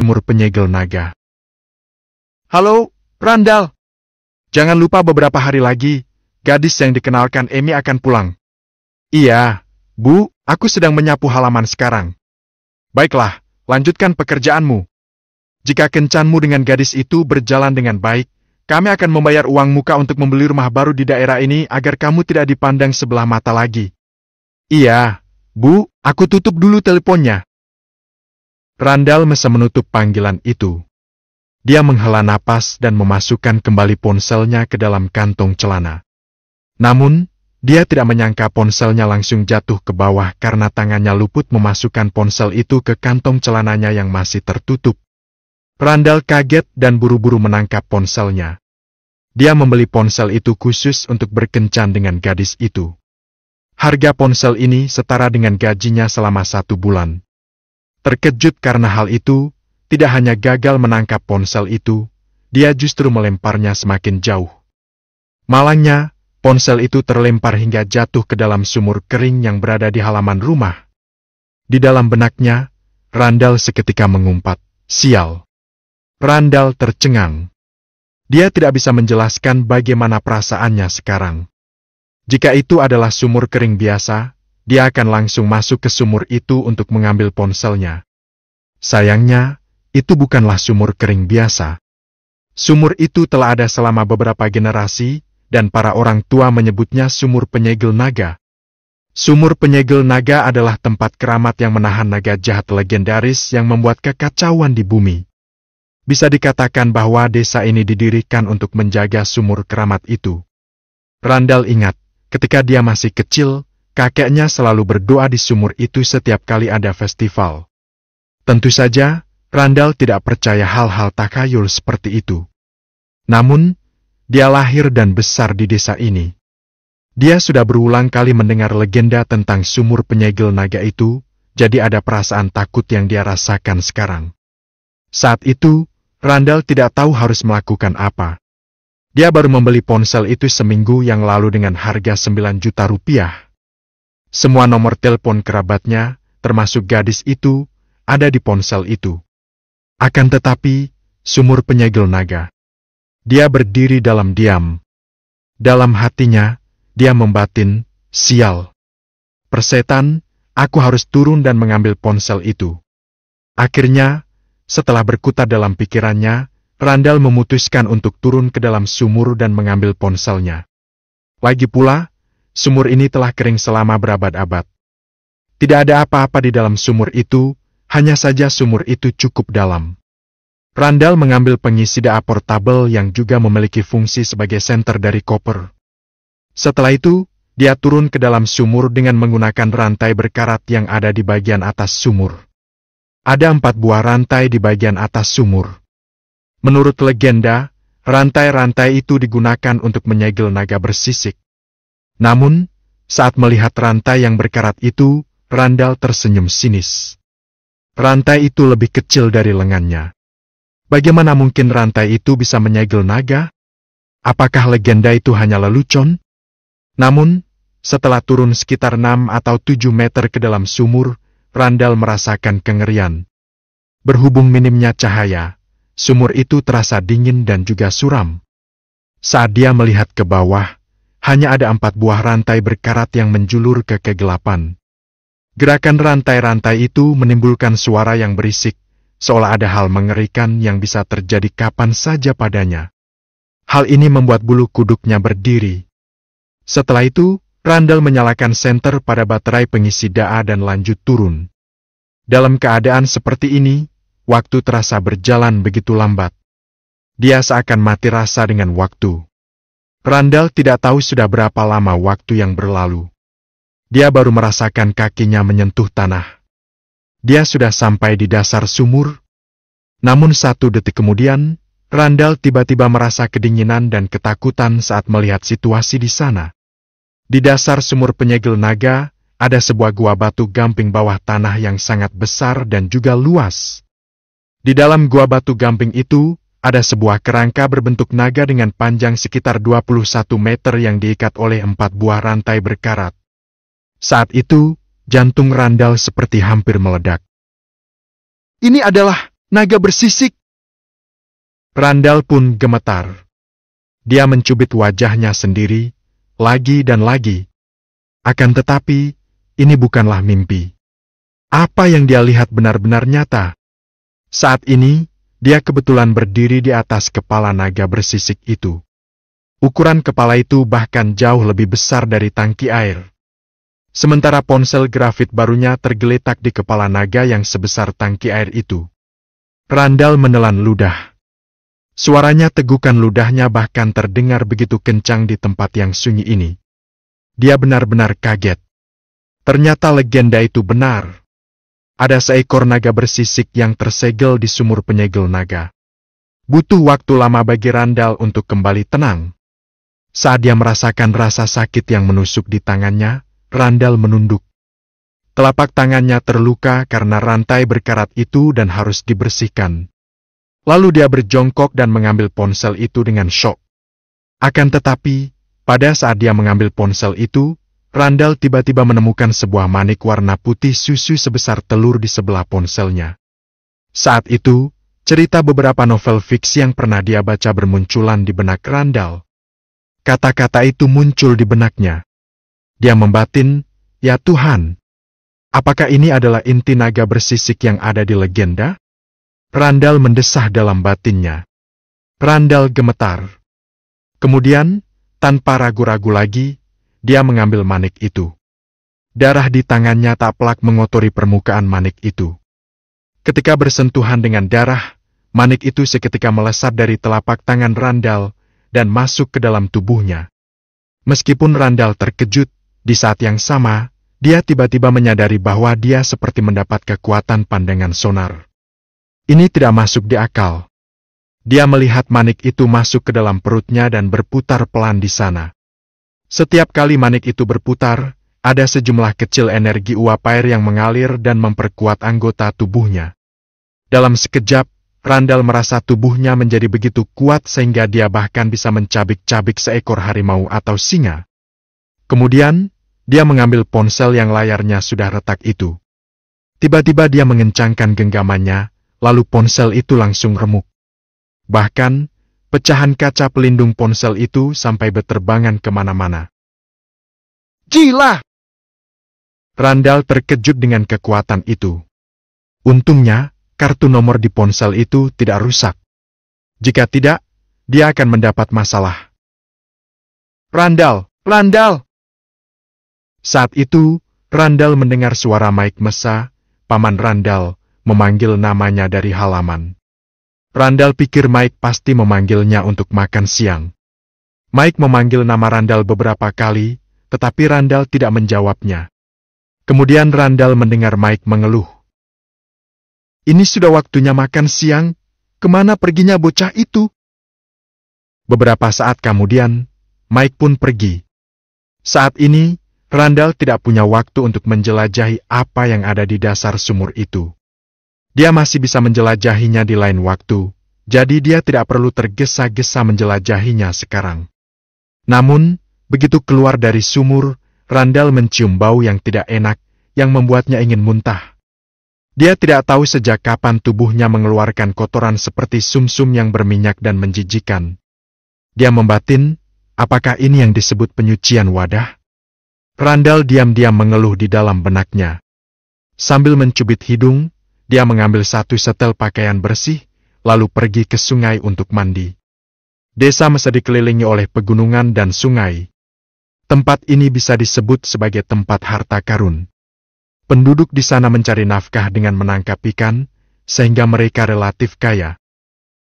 sumur penyegel naga. Halo, Randall. Jangan lupa beberapa hari lagi, gadis yang dikenalkan Amy akan pulang. Iya, Bu, aku sedang menyapu halaman sekarang. Baiklah, lanjutkan pekerjaanmu. Jika kencanmu dengan gadis itu berjalan dengan baik, kami akan membayar uang muka untuk membeli rumah baru di daerah ini agar kamu tidak dipandang sebelah mata lagi. Iya, Bu, aku tutup dulu teleponnya. Randall mesa menutup panggilan itu. Dia menghela napas dan memasukkan kembali ponselnya ke dalam kantong celana. Namun, dia tidak menyangka ponselnya langsung jatuh ke bawah karena tangannya luput memasukkan ponsel itu ke kantong celananya yang masih tertutup. Randall kaget dan buru-buru menangkap ponselnya. Dia membeli ponsel itu khusus untuk berkencan dengan gadis itu. Harga ponsel ini setara dengan gajinya selama 1 bulan. Terkejut karena hal itu, tidak hanya gagal menangkap ponsel itu, dia justru melemparnya semakin jauh. Malangnya, ponsel itu terlempar hingga jatuh ke dalam sumur kering yang berada di halaman rumah. Di dalam benaknya, Randall seketika mengumpat, "Sial." Randall tercengang. Dia tidak bisa menjelaskan bagaimana perasaannya sekarang. Jika itu adalah sumur kering biasa, dia akan langsung masuk ke sumur itu untuk mengambil ponselnya. Sayangnya, itu bukanlah sumur kering biasa. Sumur itu telah ada selama beberapa generasi, dan para orang tua menyebutnya sumur penyegel naga. Sumur penyegel naga adalah tempat keramat yang menahan naga jahat legendaris yang membuat kekacauan di bumi. Bisa dikatakan bahwa desa ini didirikan untuk menjaga sumur keramat itu. Randall ingat, ketika dia masih kecil, kakeknya selalu berdoa di sumur itu setiap kali ada festival. Tentu saja, Randall tidak percaya hal-hal takhayul seperti itu. Namun, dia lahir dan besar di desa ini. Dia sudah berulang kali mendengar legenda tentang sumur penyegel naga itu, jadi ada perasaan takut yang dia rasakan sekarang. Saat itu, Randall tidak tahu harus melakukan apa. Dia baru membeli ponsel itu seminggu yang lalu dengan harga 9 juta rupiah. Semua nomor telepon kerabatnya, termasuk gadis itu, ada di ponsel itu. Akan tetapi, sumur penyegel naga. Dia berdiri dalam diam. Dalam hatinya, dia membatin, "Sial. Persetan, aku harus turun dan mengambil ponsel itu." Akhirnya, setelah berkutat dalam pikirannya, Randall memutuskan untuk turun ke dalam sumur dan mengambil ponselnya. Lagi pula, sumur ini telah kering selama berabad-abad. Tidak ada apa-apa di dalam sumur itu, hanya saja sumur itu cukup dalam. Randall mengambil pengisi data portabel yang juga memiliki fungsi sebagai senter dari koper. Setelah itu, dia turun ke dalam sumur dengan menggunakan rantai berkarat yang ada di bagian atas sumur. Ada 4 buah rantai di bagian atas sumur. Menurut legenda, rantai-rantai itu digunakan untuk menyegel naga bersisik. Namun, saat melihat rantai yang berkarat itu, Randall tersenyum sinis. Rantai itu lebih kecil dari lengannya. Bagaimana mungkin rantai itu bisa menyegel naga? Apakah legenda itu hanya lelucon? Namun, setelah turun sekitar 6 atau 7 meter ke dalam sumur, Randall merasakan kengerian. Berhubung minimnya cahaya, sumur itu terasa dingin dan juga suram. Saat dia melihat ke bawah, hanya ada 4 buah rantai berkarat yang menjulur ke kegelapan. Gerakan rantai-rantai itu menimbulkan suara yang berisik, seolah ada hal mengerikan yang bisa terjadi kapan saja padanya. Hal ini membuat bulu kuduknya berdiri. Setelah itu, Randall menyalakan senter pada baterai pengisi data dan lanjut turun. Dalam keadaan seperti ini, waktu terasa berjalan begitu lambat. Dia seakan mati rasa dengan waktu. Randall tidak tahu sudah berapa lama waktu yang berlalu. Dia baru merasakan kakinya menyentuh tanah. Dia sudah sampai di dasar sumur. Namun 1 detik kemudian, Randall tiba-tiba merasa kedinginan dan ketakutan saat melihat situasi di sana. Di dasar sumur penyegel naga, ada sebuah gua batu gamping bawah tanah yang sangat besar dan juga luas. Di dalam gua batu gamping itu, ada sebuah kerangka berbentuk naga dengan panjang sekitar 21 meter yang diikat oleh 4 buah rantai berkarat. Saat itu, jantung Randall seperti hampir meledak. Ini adalah naga bersisik! Randall pun gemetar. Dia mencubit wajahnya sendiri, lagi dan lagi. Akan tetapi, ini bukanlah mimpi. Apa yang dia lihat benar-benar nyata. Saat ini, dia kebetulan berdiri di atas kepala naga bersisik itu. Ukuran kepala itu bahkan jauh lebih besar dari tangki air. Sementara ponsel grafit barunya tergeletak di kepala naga yang sebesar tangki air itu. Randall menelan ludah. Suaranya tegukan ludahnya bahkan terdengar begitu kencang di tempat yang sunyi ini. Dia benar-benar kaget. Ternyata legenda itu benar. Ada seekor naga bersisik yang tersegel di sumur penyegel naga. Butuh waktu lama bagi Randall untuk kembali tenang. Saat dia merasakan rasa sakit yang menusuk di tangannya, Randall menunduk. Telapak tangannya terluka karena rantai berkarat itu dan harus dibersihkan. Lalu dia berjongkok dan mengambil ponsel itu dengan syok. Akan tetapi, pada saat dia mengambil ponsel itu, Randall tiba-tiba menemukan sebuah manik warna putih susu sebesar telur di sebelah ponselnya. Saat itu, cerita beberapa novel fiksi yang pernah dia baca bermunculan di benak Randall. Kata-kata itu muncul di benaknya. Dia membatin, "Ya Tuhan, apakah ini adalah inti naga bersisik yang ada di legenda?" Randall mendesah dalam batinnya. Randall gemetar. Kemudian, tanpa ragu-ragu lagi, dia mengambil manik itu. Darah di tangannya tak pelak mengotori permukaan manik itu. Ketika bersentuhan dengan darah, manik itu seketika melesat dari telapak tangan Randall dan masuk ke dalam tubuhnya. Meskipun Randall terkejut, di saat yang sama, dia tiba-tiba menyadari bahwa dia seperti mendapat kekuatan pandangan sonar. Ini tidak masuk di akal. Dia melihat manik itu masuk ke dalam perutnya dan berputar pelan di sana. Setiap kali manik itu berputar, ada sejumlah kecil energi uap air yang mengalir dan memperkuat anggota tubuhnya. Dalam sekejap, Randall merasa tubuhnya menjadi begitu kuat sehingga dia bahkan bisa mencabik-cabik seekor harimau atau singa. Kemudian, dia mengambil ponsel yang layarnya sudah retak itu. Tiba-tiba dia mengencangkan genggamannya, lalu ponsel itu langsung remuk. Bahkan, pecahan kaca pelindung ponsel itu sampai berterbangan kemana-mana. Gila! Randall terkejut dengan kekuatan itu. Untungnya, kartu nomor di ponsel itu tidak rusak. Jika tidak, dia akan mendapat masalah. Randall! Randall! Saat itu, Randall mendengar suara Mike Mesa, paman Randall, memanggil namanya dari halaman. Randall pikir Mike pasti memanggilnya untuk makan siang. Mike memanggil nama Randall beberapa kali, tetapi Randall tidak menjawabnya. Kemudian Randall mendengar Mike mengeluh. "Ini sudah waktunya makan siang, kemana perginya bocah itu?" Beberapa saat kemudian, Mike pun pergi. Saat ini, Randall tidak punya waktu untuk menjelajahi apa yang ada di dasar sumur itu. Dia masih bisa menjelajahinya di lain waktu, jadi dia tidak perlu tergesa-gesa menjelajahinya sekarang. Namun, begitu keluar dari sumur, Randall mencium bau yang tidak enak, yang membuatnya ingin muntah. Dia tidak tahu sejak kapan tubuhnya mengeluarkan kotoran seperti sumsum yang berminyak dan menjijikan. Dia membatin, apakah ini yang disebut penyucian wadah? Randall diam-diam mengeluh di dalam benaknya. Sambil mencubit hidung, dia mengambil satu setel pakaian bersih, lalu pergi ke sungai untuk mandi. Desa Mesa dikelilingi oleh pegunungan dan sungai. Tempat ini bisa disebut sebagai tempat harta karun. Penduduk di sana mencari nafkah dengan menangkap ikan, sehingga mereka relatif kaya.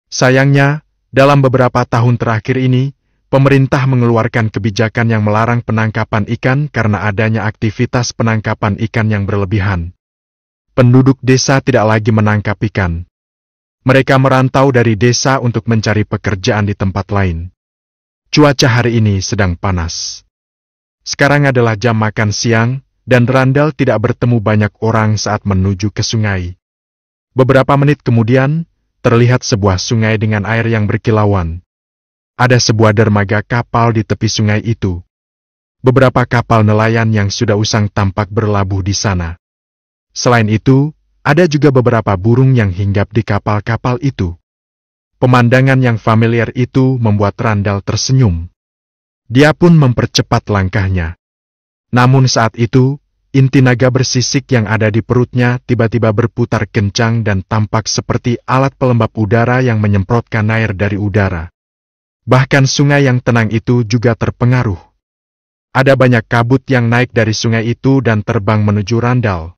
Sayangnya, dalam beberapa tahun terakhir ini, pemerintah mengeluarkan kebijakan yang melarang penangkapan ikan karena adanya aktivitas penangkapan ikan yang berlebihan. Penduduk desa tidak lagi menangkap ikan. Mereka merantau dari desa untuk mencari pekerjaan di tempat lain. Cuaca hari ini sedang panas. Sekarang adalah jam makan siang, dan Randall tidak bertemu banyak orang saat menuju ke sungai. Beberapa menit kemudian, terlihat sebuah sungai dengan air yang berkilauan. Ada sebuah dermaga kapal di tepi sungai itu. Beberapa kapal nelayan yang sudah usang tampak berlabuh di sana. Selain itu, Ada juga beberapa burung yang hinggap di kapal-kapal itu. Pemandangan yang familiar itu membuat Randall tersenyum. Dia pun mempercepat langkahnya. Namun saat itu, inti naga bersisik yang ada di perutnya tiba-tiba berputar kencang dan tampak seperti alat pelembab udara yang menyemprotkan air dari udara. Bahkan sungai yang tenang itu juga terpengaruh. Ada banyak kabut yang naik dari sungai itu dan terbang menuju Randall.